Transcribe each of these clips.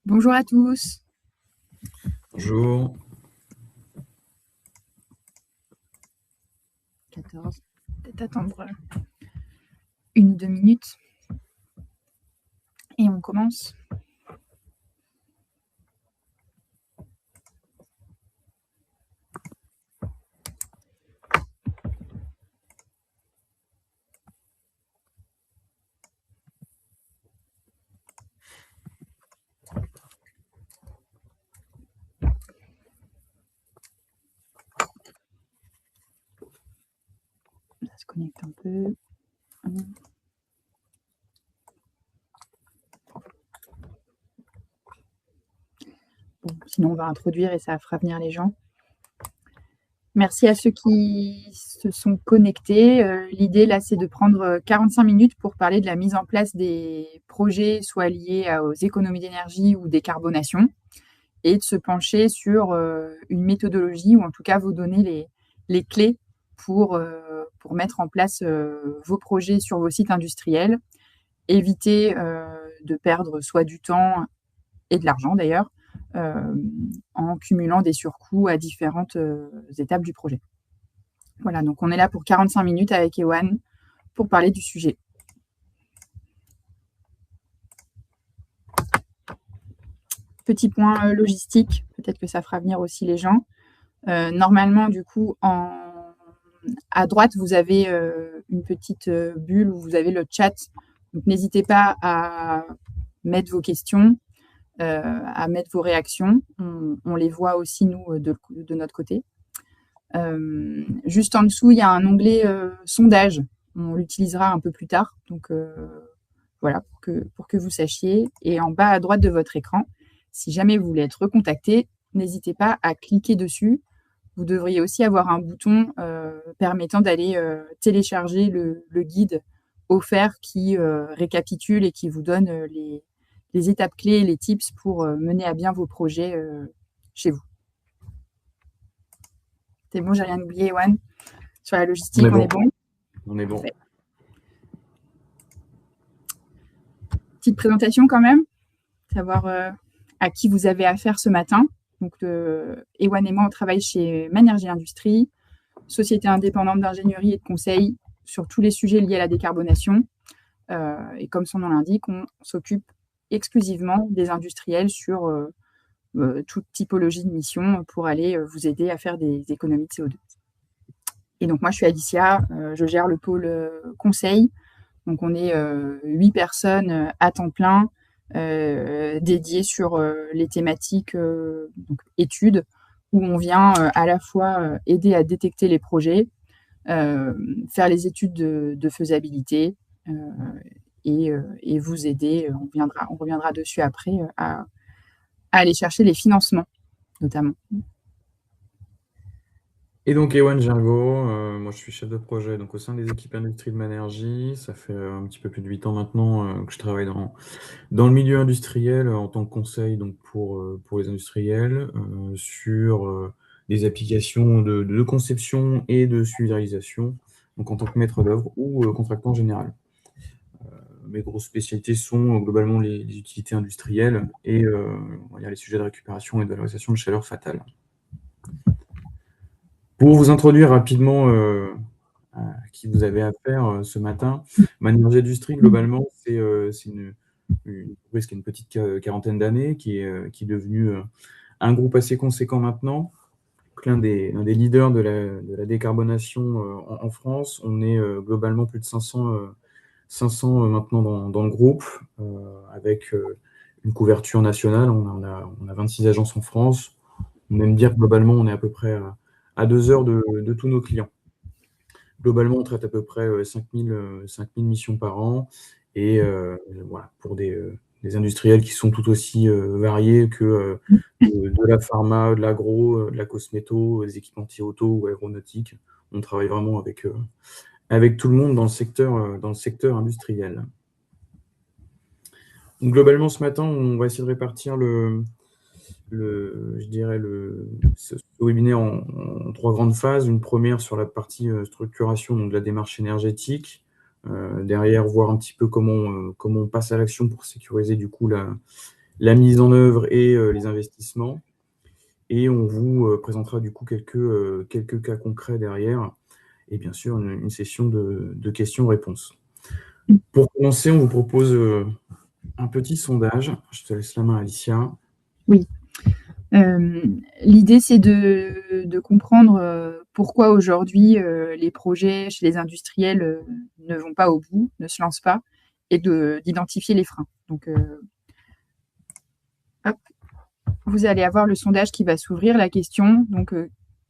Bonjour à tous. Bonjour. 14. Peut-être attendre une ou deux minutes. Et on commence. Ça se connecte un peu. Bon, sinon, on va introduire et ça fera venir les gens. Merci à ceux qui se sont connectés. L'idée, là, c'est de prendre 45 minutes pour parler de la mise en place des projets, soit liés aux économies d'énergie ou décarbonation, et de se pencher sur une méthodologie, ou en tout cas vous donner les clés pour mettre en place vos projets sur vos sites industriels, éviter de perdre soit du temps et de l'argent d'ailleurs, en cumulant des surcoûts à différentes étapes du projet. Voilà, donc on est là pour 45 minutes avec Ewan pour parler du sujet. Petit point logistique, peut-être que ça fera venir aussi les gens. Normalement, du coup, à droite, vous avez une petite bulle où vous avez le chat. Donc, n'hésitez pas à mettre vos questions, à mettre vos réactions. On les voit aussi, nous, de notre côté. Juste en dessous, il y a un onglet sondage. On l'utilisera un peu plus tard. Donc, voilà, pour que vous sachiez. Et en bas à droite de votre écran, si jamais vous voulez être recontacté, n'hésitez pas à cliquer dessus. Vous devriez aussi avoir un bouton permettant d'aller télécharger le guide offert qui récapitule et qui vous donne les étapes clés et les tips pour mener à bien vos projets chez vous. C'est bon, j'ai rien oublié, Ewan. Sur la logistique, on est bon. On est bon. Parfait. Petite présentation quand même, savoir à qui vous avez affaire ce matin. Donc, Ewan et moi, on travaille chez Manergie Industrie, société indépendante d'ingénierie et de conseil sur tous les sujets liés à la décarbonation. Et comme son nom l'indique, on s'occupe exclusivement des industriels sur toute typologie de mission pour aller vous aider à faire des économies de CO2. Et donc, moi, je suis Alicia, je gère le pôle conseil. Donc, on est 8 personnes à temps plein dédiées sur les thématiques donc, études, où on vient à la fois aider à détecter les projets, faire les études de faisabilité et vous aider, on reviendra dessus après, à aller chercher les financements, notamment. Et donc, Ewan Gergo, moi je suis chef de projet donc, au sein des équipes industrie de Manergie. Ça fait un petit peu plus de 8 ans maintenant que je travaille dans le milieu industriel en tant que conseil donc, pour les industriels sur des applications de conception et de suivi de réalisation, donc en tant que maître d'œuvre ou contractant général. Mes grosses spécialités sont globalement les utilités industrielles et on va dire les sujets de récupération et de valorisation de chaleur fatale. Pour vous introduire rapidement à qui vous avez affaire ce matin, Manergie Industrie, globalement, c'est une entreprise qui a une petite quarantaine d'années, qui est devenue un groupe assez conséquent maintenant, l'un des leaders de la décarbonation en France. On est globalement plus de 500 maintenant dans le groupe, avec une couverture nationale. On a 26 agences en France. On aime dire que globalement, on est à peu près à 2 heures de tous nos clients. Globalement, on traite à peu près 5000 missions par an. Et voilà, pour des industriels qui sont tout aussi variés que de la pharma, de l'agro, de la cosméto, des équipementiers auto ou aéronautiques. On travaille vraiment avec tout le monde dans le secteur industriel. Donc, globalement, ce matin, on va essayer de répartir ce webinaire en 3 grandes phases. Une première sur la partie structuration donc de la démarche énergétique. Derrière, voir un petit peu comment on passe à l'action pour sécuriser du coup la la mise en œuvre et les investissements. Et on vous présentera du coup quelques cas concrets derrière, et bien sûr une session de questions-réponses. Pour commencer, on vous propose un petit sondage. Je te laisse la main, Alicia. Oui. L'idée, c'est de comprendre pourquoi aujourd'hui les projets chez les industriels ne vont pas au bout, ne se lancent pas, et d'identifier les freins. Donc, hop, vous allez avoir le sondage qui va s'ouvrir. La question, donc,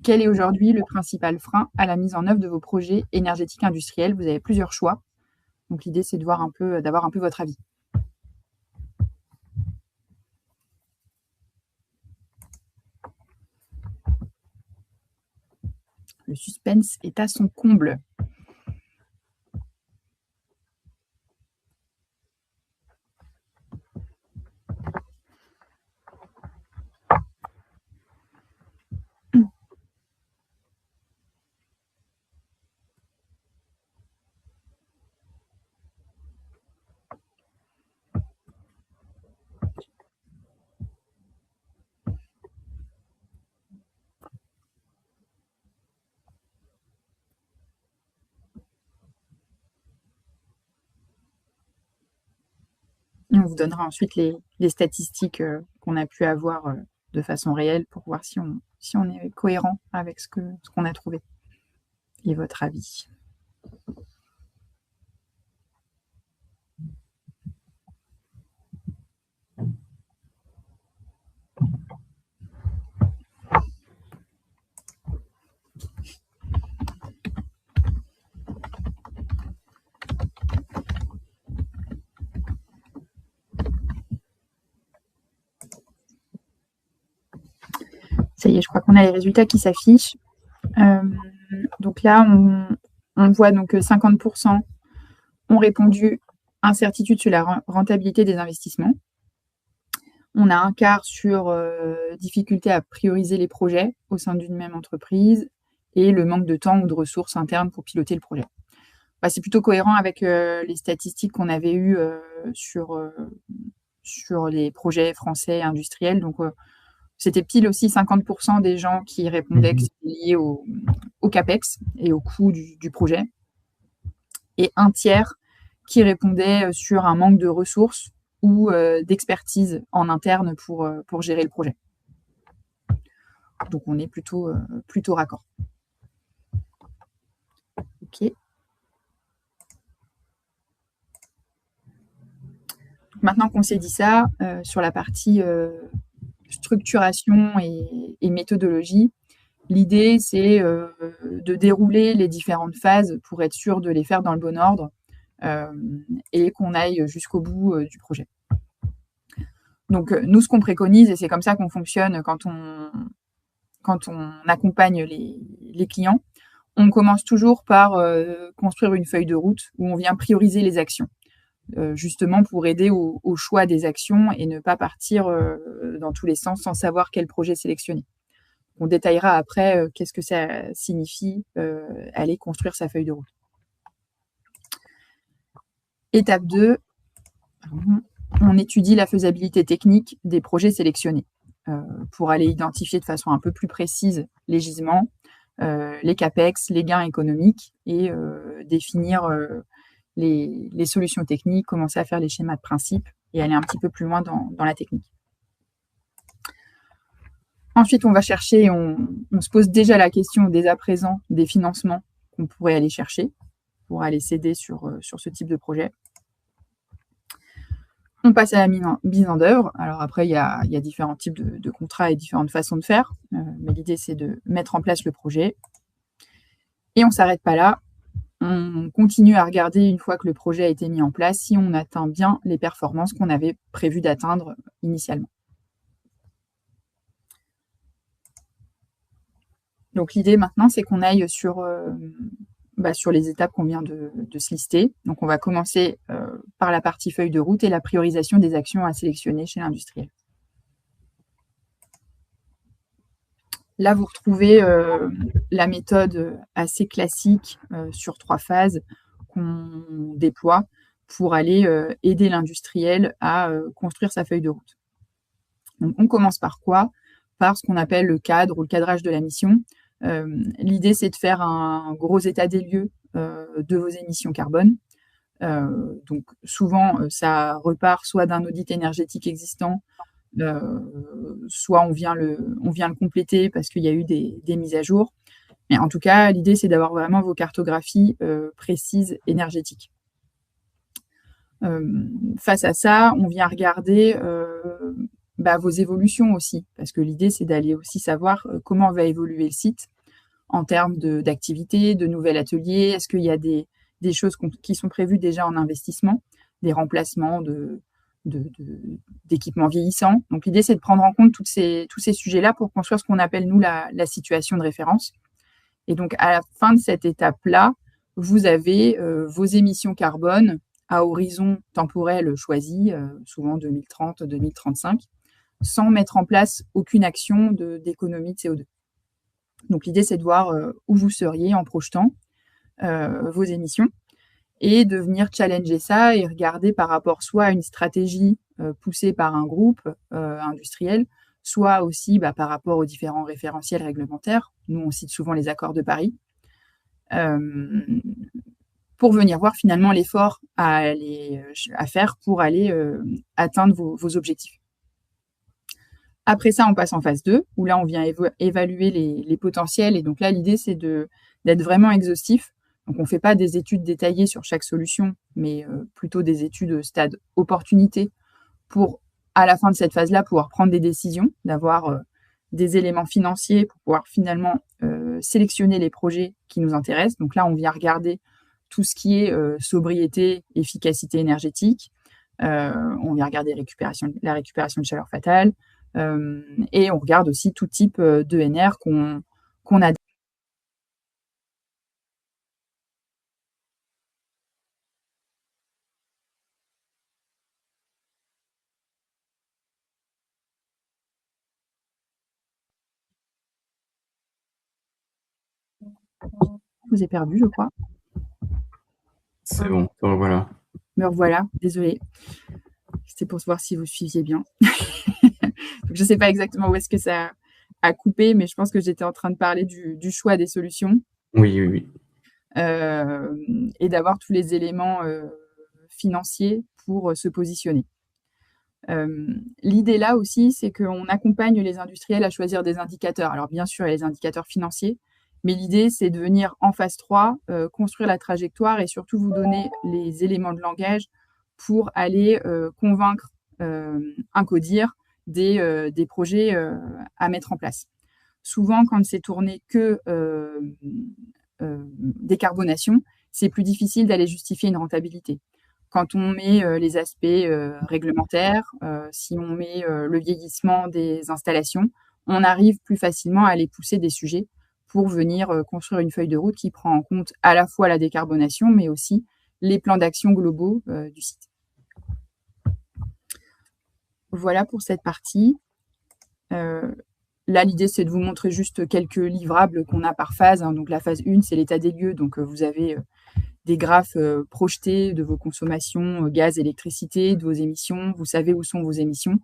quel est aujourd'hui le principal frein à la mise en œuvre de vos projets énergétiques industriels? Vous avez plusieurs choix. Donc, l'idée, c'est d'avoir un peu votre avis. Le suspense est à son comble. Et on vous donnera ensuite les statistiques qu'on a pu avoir de façon réelle pour voir si on est cohérent avec ce qu'on a trouvé et votre avis. Ça y est, je crois qu'on a les résultats qui s'affichent. Donc là, on voit donc que 50% ont répondu incertitude sur la rentabilité des investissements. On a un quart sur difficulté à prioriser les projets au sein d'une même entreprise et le manque de temps ou de ressources internes pour piloter le projet. Bah, c'est plutôt cohérent avec les statistiques qu'on avait eues sur les projets français industriels. Donc, c'était pile aussi 50% des gens qui répondaient que c'était lié au CAPEX et au coût du projet. Et un tiers qui répondait sur un manque de ressources ou d'expertise en interne pour gérer le projet. Donc, on est plutôt raccord. OK. Maintenant qu'on s'est dit ça, sur la partie structuration et méthodologie, l'idée, c'est de dérouler les différentes phases pour être sûr de les faire dans le bon ordre et qu'on aille jusqu'au bout du projet. Donc, nous, ce qu'on préconise, et c'est comme ça qu'on fonctionne quand on accompagne les clients, on commence toujours par construire une feuille de route où on vient prioriser les actions. Justement pour aider au choix des actions et ne pas partir dans tous les sens sans savoir quel projet sélectionner. On détaillera après qu'est-ce que ça signifie aller construire sa feuille de route. Étape 2, on étudie la faisabilité technique des projets sélectionnés pour aller identifier de façon un peu plus précise les gisements, les CAPEX, les gains économiques et définir les solutions techniques, commencer à faire les schémas de principe et aller un petit peu plus loin dans la technique. Ensuite, on va chercher, on se pose déjà la question dès à présent des financements qu'on pourrait aller chercher pour aller s'aider sur ce type de projet. On passe à la mise en œuvre. Alors après, il y a différents types de contrats et différentes façons de faire, mais l'idée, c'est de mettre en place le projet. Et on ne s'arrête pas là. On continue à regarder, une fois que le projet a été mis en place, si on atteint bien les performances qu'on avait prévu d'atteindre initialement. Donc l'idée maintenant, c'est qu'on aille sur les étapes qu'on vient de se lister. Donc on va commencer par la partie feuille de route et la priorisation des actions à sélectionner chez l'industriel. Là, vous retrouvez la méthode assez classique sur 3 phases qu'on déploie pour aller aider l'industriel à construire sa feuille de route. Donc, on commence par quoi? Par ce qu'on appelle le cadre ou le cadrage de la mission. L'idée, c'est de faire un gros état des lieux de vos émissions carbone. Donc, souvent, ça repart soit d'un audit énergétique existant, soit on vient le compléter parce qu'il y a eu des mises à jour. Mais en tout cas, l'idée, c'est d'avoir vraiment vos cartographies précises énergétiques. Face à ça, on vient regarder vos évolutions aussi, parce que l'idée, c'est d'aller aussi savoir comment va évoluer le site en termes d'activités, de nouvel atelier. Est-ce qu'il y a des choses qui sont prévues déjà en investissement, des remplacements d'équipements vieillissants. Donc, l'idée, c'est de prendre en compte tous ces sujets-là pour construire ce qu'on appelle, nous, la situation de référence. Et donc, à la fin de cette étape-là, vous avez vos émissions carbone à horizon temporel choisi, souvent 2030, 2035, sans mettre en place aucune action d'économie de CO2. Donc, l'idée, c'est de voir où vous seriez en projetant vos émissions et de venir challenger ça et regarder par rapport soit à une stratégie poussée par un groupe industriel, soit aussi par rapport aux différents référentiels réglementaires. Nous, on cite souvent les accords de Paris, pour venir voir finalement l'effort à faire pour aller atteindre vos objectifs. Après ça, on passe en phase 2, où là, on vient évaluer les potentiels. Et donc là, l'idée, c'est d'être vraiment exhaustif. Donc, on ne fait pas des études détaillées sur chaque solution, mais plutôt des études stade opportunité pour, à la fin de cette phase-là, pouvoir prendre des décisions, d'avoir des éléments financiers pour pouvoir finalement sélectionner les projets qui nous intéressent. Donc là, on vient regarder tout ce qui est sobriété, efficacité énergétique. On vient regarder la récupération de chaleur fatale. Et on regarde aussi tout type d'ENR qu'on a. Je vous ai perdu, je crois. C'est bon, voilà. Me revoilà, désolée. C'était pour voir si vous suiviez bien. Donc, je ne sais pas exactement où est-ce que ça a coupé, mais je pense que j'étais en train de parler du choix des solutions. Oui. Et d'avoir tous les éléments financiers pour se positionner. L'idée là aussi, c'est qu'on accompagne les industriels à choisir des indicateurs. Alors bien sûr, il y a les indicateurs financiers, mais l'idée, c'est de venir en phase 3, construire la trajectoire et surtout vous donner les éléments de langage pour aller convaincre un codir des projets à mettre en place. Souvent, quand c'est tourné que décarbonation, c'est plus difficile d'aller justifier une rentabilité. Quand on met les aspects réglementaires, si on met le vieillissement des installations, on arrive plus facilement à aller pousser des sujets pour venir construire une feuille de route qui prend en compte à la fois la décarbonation, mais aussi les plans d'action globaux du site. Voilà pour cette partie. Là, l'idée, c'est de vous montrer juste quelques livrables qu'on a par phase. Donc, la phase 1, c'est l'état des lieux. Donc, vous avez des graphes projetés de vos consommations, gaz, électricité, de vos émissions. Vous savez où sont vos émissions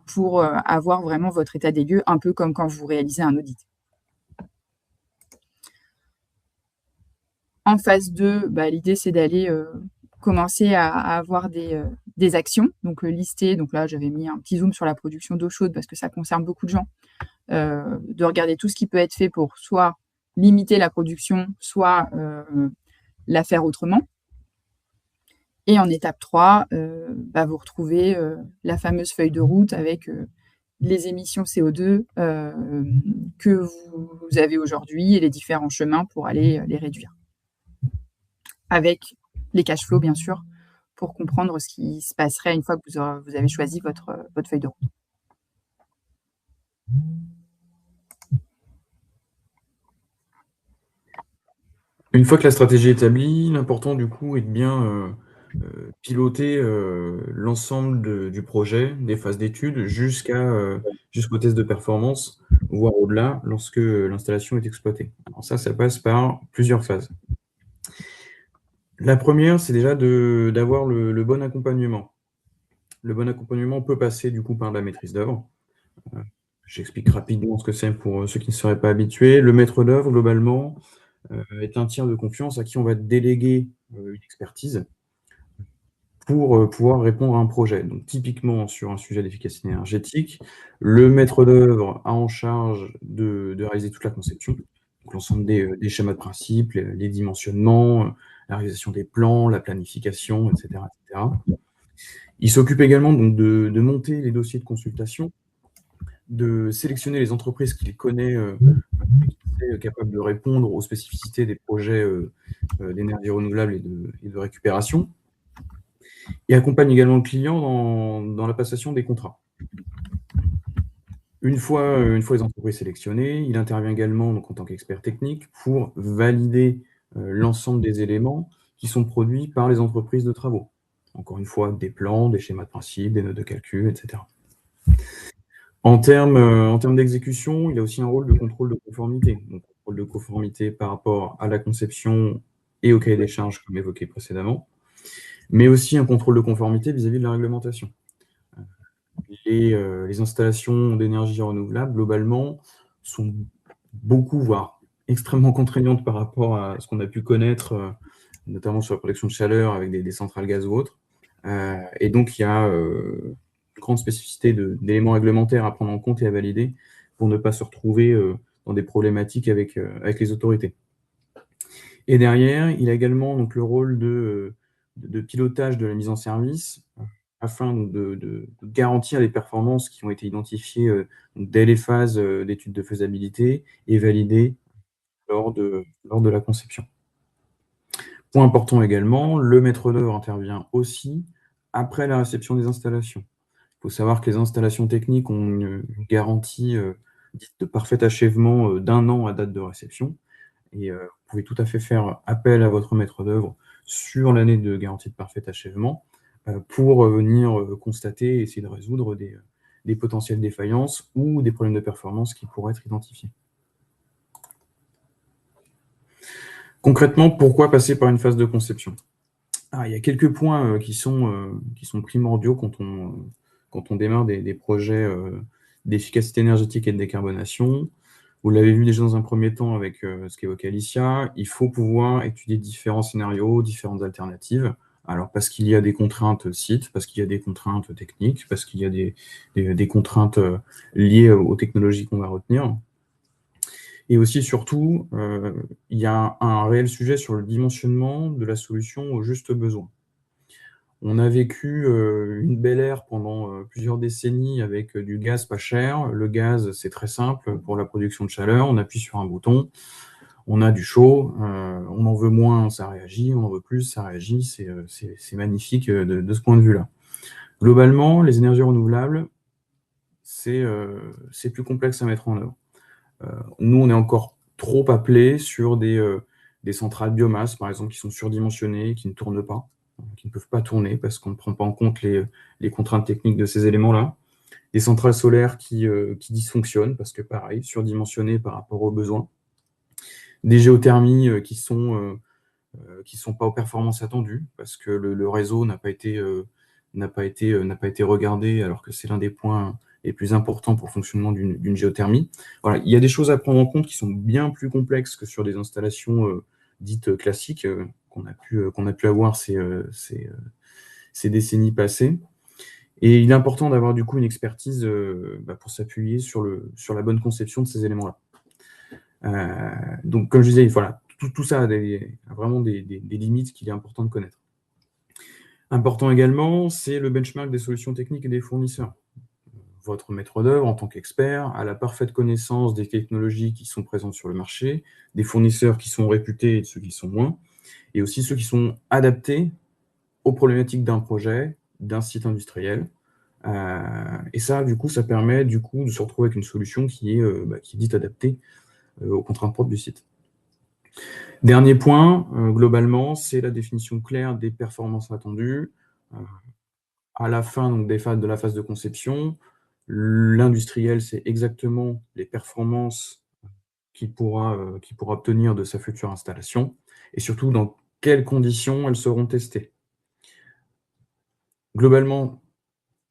pour avoir vraiment votre état des lieux, un peu comme quand vous réalisez un audit. En phase 2, l'idée, c'est d'aller commencer à avoir des actions, donc lister. Donc là, j'avais mis un petit zoom sur la production d'eau chaude parce que ça concerne beaucoup de gens. De regarder tout ce qui peut être fait pour soit limiter la production, soit la faire autrement. Et en étape 3, vous retrouvez la fameuse feuille de route avec les émissions CO2 que vous avez aujourd'hui et les différents chemins pour aller les réduire. Avec les cash flows, bien sûr, pour comprendre ce qui se passerait une fois que vous avez choisi votre feuille de route. Une fois que la stratégie est établie, l'important du coup est de bien piloter l'ensemble du projet, des phases d'études, jusqu'au test de performance, voire au-delà, lorsque l'installation est exploitée. Alors ça passe par plusieurs phases. La première, c'est déjà d'avoir le bon accompagnement. Le bon accompagnement peut passer du coup par la maîtrise d'œuvre. J'explique rapidement ce que c'est pour ceux qui ne seraient pas habitués. Le maître d'œuvre, globalement, est un tiers de confiance à qui on va déléguer une expertise pour pouvoir répondre à un projet. Donc, typiquement, sur un sujet d'efficacité énergétique, le maître d'œuvre a en charge de réaliser toute la conception, donc l'ensemble des schémas de principe, les dimensionnements, la réalisation des plans, la planification, etc., etc. Il s'occupe également donc, de monter les dossiers de consultation, de sélectionner les entreprises qu'il connaît capable de répondre aux spécificités des projets d'énergie renouvelable et de récupération, et accompagne également le client dans la passation des contrats. Une fois les entreprises sélectionnées, il intervient également donc, en tant qu'expert technique pour valider l'ensemble des éléments qui sont produits par les entreprises de travaux. Encore une fois, des plans, des schémas de principe, des notes de calcul, etc. En termes d'exécution, il a aussi un rôle de contrôle de conformité. Donc, contrôle de conformité par rapport à la conception et au cahier des charges, comme évoqué précédemment, mais aussi un contrôle de conformité vis-à-vis de la réglementation. Les installations d'énergie renouvelable, globalement, sont beaucoup, voire extrêmement contraignantes par rapport à ce qu'on a pu connaître, notamment sur la production de chaleur avec des centrales gaz ou autres. Et donc, il y a une grande spécificité d'éléments réglementaires à prendre en compte et à valider pour ne pas se retrouver dans des problématiques avec les autorités. Et derrière, il a également donc, le rôle de pilotage de la mise en service afin de garantir les performances qui ont été identifiées dès les phases d'études de faisabilité et validées lors de la conception. Point important également, le maître d'œuvre intervient aussi après la réception des installations. Il faut savoir que les installations techniques ont une garantie dite de parfait achèvement d'1 an à date de réception. Et vous pouvez tout à fait faire appel à votre maître d'œuvre sur l'année de garantie de parfait achèvement pour venir constater et essayer de résoudre des potentielles défaillances ou des problèmes de performance qui pourraient être identifiés. Concrètement, pourquoi passer par une phase de conception ? Il y a quelques points qui sont primordiaux quand on démarre des projets d'efficacité énergétique et de décarbonation. Vous l'avez vu déjà dans un premier temps avec ce qu'évoquait Alicia, il faut pouvoir étudier différents scénarios, différentes alternatives. Alors, parce qu'il y a des contraintes sites, parce qu'il y a des contraintes techniques, parce qu'il y a des contraintes liées aux technologies qu'on va retenir. Et aussi, surtout, il y a un réel sujet sur le dimensionnement de la solution au juste besoin. On a vécu une belle ère pendant plusieurs décennies avec du gaz pas cher. Le gaz, c'est très simple pour la production de chaleur. On appuie sur un bouton, on a du chaud, on en veut moins, ça réagit, on en veut plus, ça réagit. C'est magnifique de ce point de vue-là. Globalement, les énergies renouvelables, c'est plus complexe à mettre en œuvre. Nous, on est encore trop appelés sur des centrales biomasse, par exemple, qui sont surdimensionnées, qui ne tournent pas, qui ne peuvent pas tourner parce qu'on ne prend pas en compte les contraintes techniques de ces éléments-là. Des centrales solaires qui dysfonctionnent parce que, pareil, surdimensionnées par rapport aux besoins. Des géothermies qui sont pas aux performances attendues parce que le réseau n'a pas été regardé alors que c'est l'un des points les plus importants pour le fonctionnement d'une géothermie. Voilà, il y a des choses à prendre en compte qui sont bien plus complexes que sur des installations dites classiques qu'on a pu avoir ces décennies passées. Et il est important d'avoir du coup une expertise pour s'appuyer sur la bonne conception de ces éléments-là. Donc, comme je disais, voilà, tout ça a vraiment des limites qu'il est important de connaître. Important également, c'est le benchmark des solutions techniques et des fournisseurs. Votre maître d'œuvre, en tant qu'expert, a la parfaite connaissance des technologies qui sont présentes sur le marché, des fournisseurs qui sont réputés et de ceux qui sont moins, et aussi ceux qui sont adaptés aux problématiques d'un projet, d'un site industriel. Et ça, du coup, ça permet de se retrouver avec une solution qui est dite adaptée aux contraintes propres du site. Dernier point, globalement, c'est la définition claire des performances attendues. À la fin donc, de la phase de conception, l'industriel sait exactement les performances qu'il pourra obtenir de sa future installation et surtout dans quelles conditions elles seront testées. Globalement,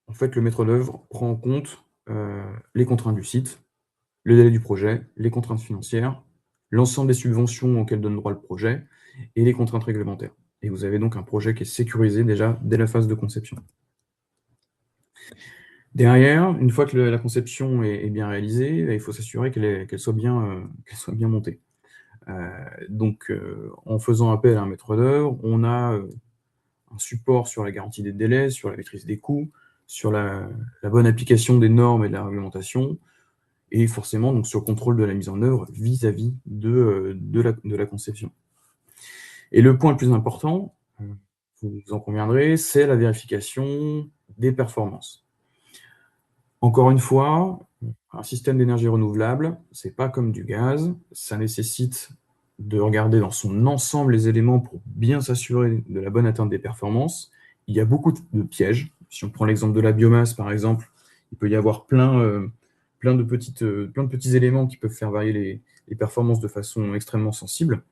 en fait, le maître d'œuvre prend en compte les contraintes du site, le délai du projet, les contraintes financières, l'ensemble des subventions auxquelles donne droit le projet et les contraintes réglementaires. Et vous avez donc un projet qui est sécurisé déjà dès la phase de conception. Derrière, une fois que la conception est bien réalisée, il faut s'assurer qu'elle soit bien montée. Donc, en faisant appel à un maître d'œuvre, on a un support sur la garantie des délais, sur la maîtrise des coûts, sur la bonne application des normes et de la réglementation, et forcément donc, sur le contrôle de la mise en œuvre vis-à-vis de la conception. Et le point le plus important, vous en conviendrez, c'est la vérification des performances. Encore une fois, un système d'énergie renouvelable, c'est pas comme du gaz, ça nécessite de regarder dans son ensemble les éléments pour bien s'assurer de la bonne atteinte des performances. Il y a beaucoup de pièges. Si on prend l'exemple de la biomasse, par exemple, il peut y avoir plein de petits éléments qui peuvent faire varier les performances de façon extrêmement sensible.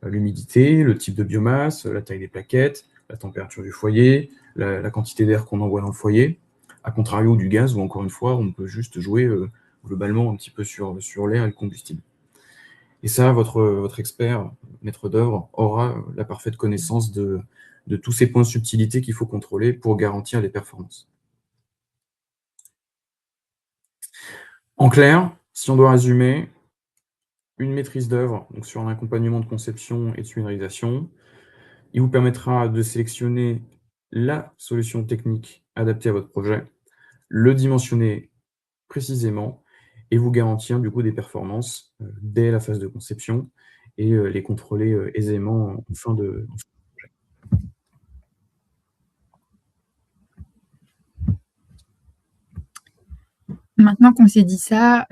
L'humidité, le type de biomasse, la taille des plaquettes, la température du foyer, la quantité d'air qu'on envoie dans le foyer. À contrario du gaz, où encore une fois, on peut juste jouer globalement un petit peu sur l'air et le combustible. Et ça, votre expert, maître d'œuvre, aura la parfaite connaissance de tous ces points de subtilité qu'il faut contrôler pour garantir les performances. En clair, si on doit résumer, une maîtrise d'œuvre, donc sur un accompagnement de conception et de finalisation, il vous permettra de sélectionner la solution technique adaptée à votre projet, le dimensionner précisément et vous garantir du coup des performances dès la phase de conception et les contrôler aisément en fin de projet. Maintenant qu'on s'est dit ça,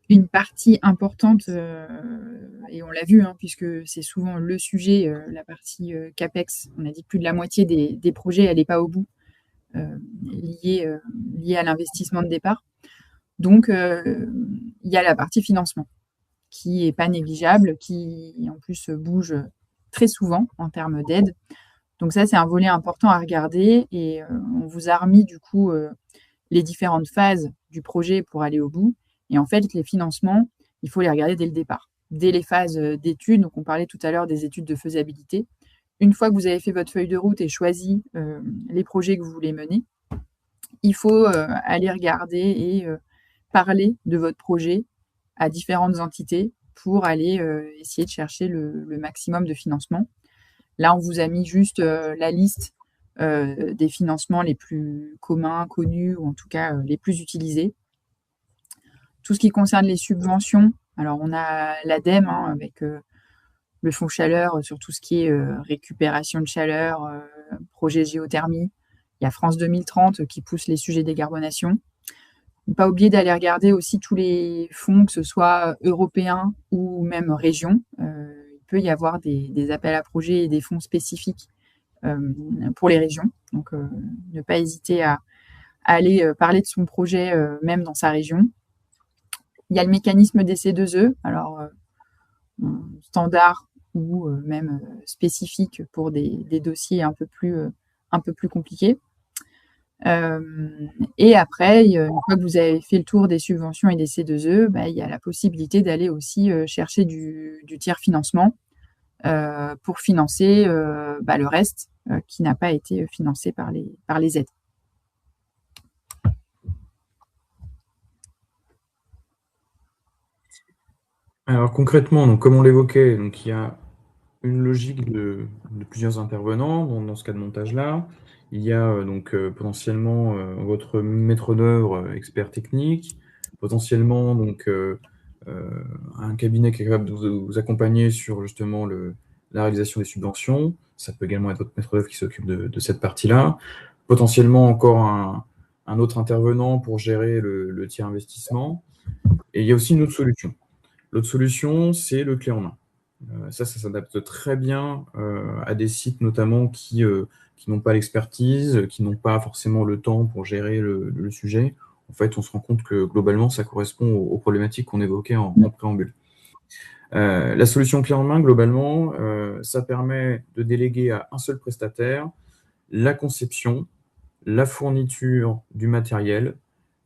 une partie importante, et on l'a vu, hein, puisque c'est souvent le sujet, la partie CAPEX, on a dit que plus de la moitié des projets n'allaient pas au bout, liés à l'investissement de départ. Donc, il y a la partie financement, qui n'est pas négligeable, qui en plus bouge très souvent en termes d'aide. Donc ça, c'est un volet important à regarder et on vous a remis du coup les différentes phases du projet pour aller au bout. Et en fait, les financements, il faut les regarder dès le départ, dès les phases d'études. Donc, on parlait tout à l'heure des études de faisabilité. Une fois que vous avez fait votre feuille de route et choisi les projets que vous voulez mener, il faut aller regarder et parler de votre projet à différentes entités pour aller essayer de chercher le maximum de financement. Là, on vous a mis juste la liste des financements les plus communs, connus, ou en tout cas les plus utilisés. Tout ce qui concerne les subventions, alors on a l'ADEME avec le fonds chaleur sur tout ce qui est récupération de chaleur, projet géothermie. Il y a France 2030 qui pousse les sujets de décarbonation. Ne pas oublier d'aller regarder aussi tous les fonds, que ce soit européens ou même régions. Il peut y avoir des appels à projets et des fonds spécifiques pour les régions. Donc, ne pas hésiter à aller parler de son projet même dans sa région. Il y a le mécanisme des C2E, alors standard ou même spécifique pour des dossiers un peu plus compliqués. Et après, une fois que vous avez fait le tour des subventions et des C2E, il y a la possibilité d'aller aussi chercher du tiers financement pour financer le reste qui n'a pas été financé par les aides. Alors concrètement, donc, comme on l'évoquait, il y a une logique de plusieurs intervenants dans ce cas de montage-là. Il y a potentiellement votre maître d'œuvre expert technique, potentiellement un cabinet qui est capable de vous accompagner sur justement la réalisation des subventions. Ça peut également être votre maître d'œuvre qui s'occupe de cette partie-là. Potentiellement encore un autre intervenant pour gérer le tiers investissement. Et il y a aussi une autre solution. L'autre solution, c'est le clé en main. Ça s'adapte très bien à des sites notamment qui n'ont pas l'expertise, qui n'ont pas forcément le temps pour gérer le sujet. En fait, on se rend compte que globalement, ça correspond aux problématiques qu'on évoquait en préambule. La solution clé en main, globalement, ça permet de déléguer à un seul prestataire la conception, la fourniture du matériel,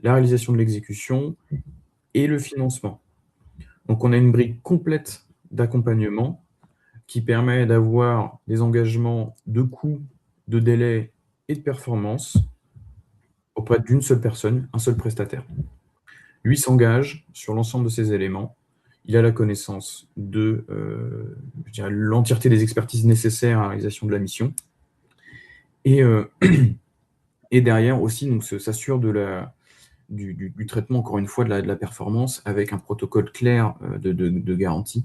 la réalisation de l'exécution et le financement. Donc, on a une brique complète d'accompagnement qui permet d'avoir des engagements de coût, de délai et de performance auprès d'une seule personne, un seul prestataire. Lui s'engage sur l'ensemble de ces éléments. Il a la connaissance de l'entièreté des expertises nécessaires à la réalisation de la mission. Et derrière aussi, s'assure du traitement, encore une fois, de la performance avec un protocole clair de garantie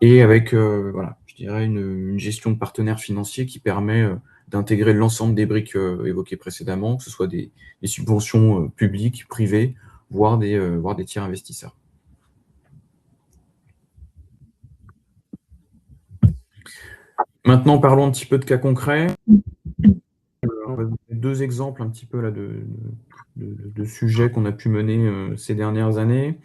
et avec une gestion de partenaires financiers qui permet d'intégrer l'ensemble des briques évoquées précédemment, que ce soit des subventions publiques, privées, voire des tiers investisseurs. Maintenant, parlons un petit peu de cas concrets. On va vous donner 2 exemples un petit peu là, de sujets qu'on a pu mener ces dernières années.